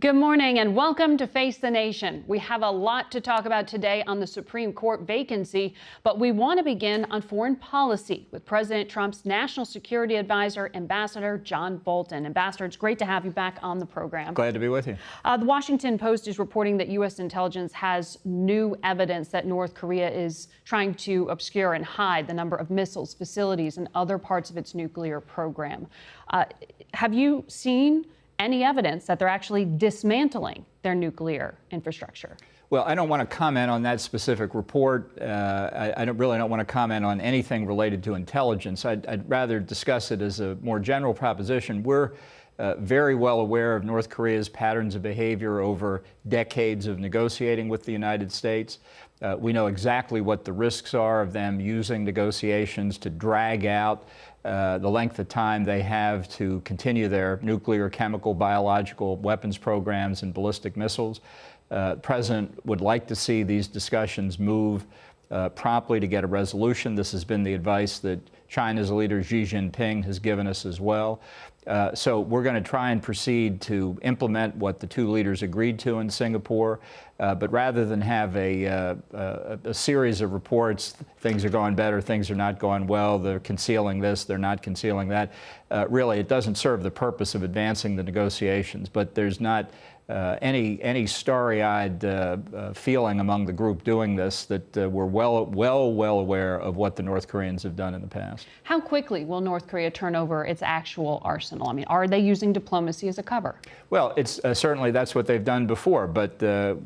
Good morning and welcome to Face the Nation. We have a lot to talk about today on the Supreme Court vacancy, but we want to begin on foreign policy with President Trump's National Security Advisor, Ambassador John Bolton. Ambassador, it's great to have you back on the program. Glad to be with you. The Washington Post is reporting that U.S. intelligence has new evidence that North Korea is trying to obscure and hide the number of missiles, facilities, and other parts of its nuclear program. Have you seen any evidence that they're actually dismantling their nuclear infrastructure? Well, I don't want to comment on that specific report. I really don't want to comment on anything related to intelligence. I'd rather discuss it as a more general proposition. We're very well aware of North Korea's patterns of behavior over decades of negotiating with the United States. We know exactly what the risks are of them using negotiations to drag out the length of time they have to continue their nuclear, chemical, biological weapons programs and ballistic missiles. The President would like to see these discussions move promptly to get a resolution. This has been the advice that China's leader Xi Jinping has given us as well. So we're going to try and proceed to implement what the two leaders agreed to in Singapore. But rather than have a series of reports, things are going better, things are not going well, they're concealing this, they're not concealing that, really it doesn't serve the purpose of advancing the negotiations. But there's not any starry-eyed feeling among the group doing this that we're well aware of what the North Koreans have done in the past. How quickly will North Korea turn over its actual arsenal? I mean, are they using diplomacy as a cover? Well, it's certainly that's what they've done before, but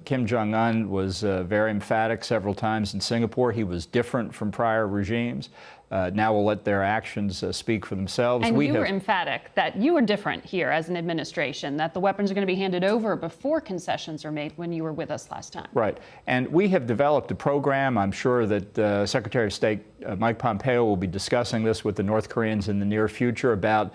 Kim Jong-un was very emphatic several times in Singapore. He was different from prior regimes. Now we'll let their actions speak for themselves. And you were emphatic that you were different here as an administration, that the weapons are going to be handed over before concessions are made when you were with us last time. Right. And we have developed a program. I'm sure that Secretary of State Mike Pompeo will be discussing this with the North Koreans in the near future about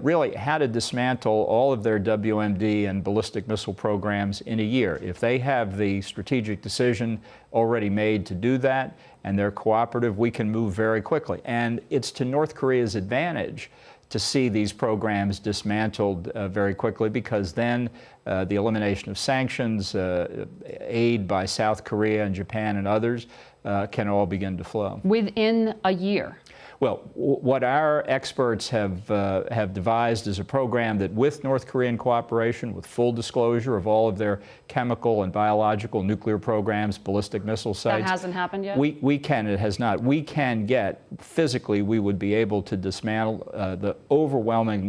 really how to dismantle all of their WMD and ballistic missile programs in a year. If they have the strategic decision already made to do that and they're cooperative, we can move very quickly. And it's to North Korea's advantage to see these programs dismantled very quickly, because then the elimination of sanctions, aid by South Korea and Japan and others can all begin to flow. Within a year? Well, what our experts have devised is a program that, with North Korean cooperation, with full disclosure of all of their chemical and biological nuclear programs, ballistic missile sites. That hasn't happened yet? It has not. We can get, physically, we would be able to dismantle the overwhelming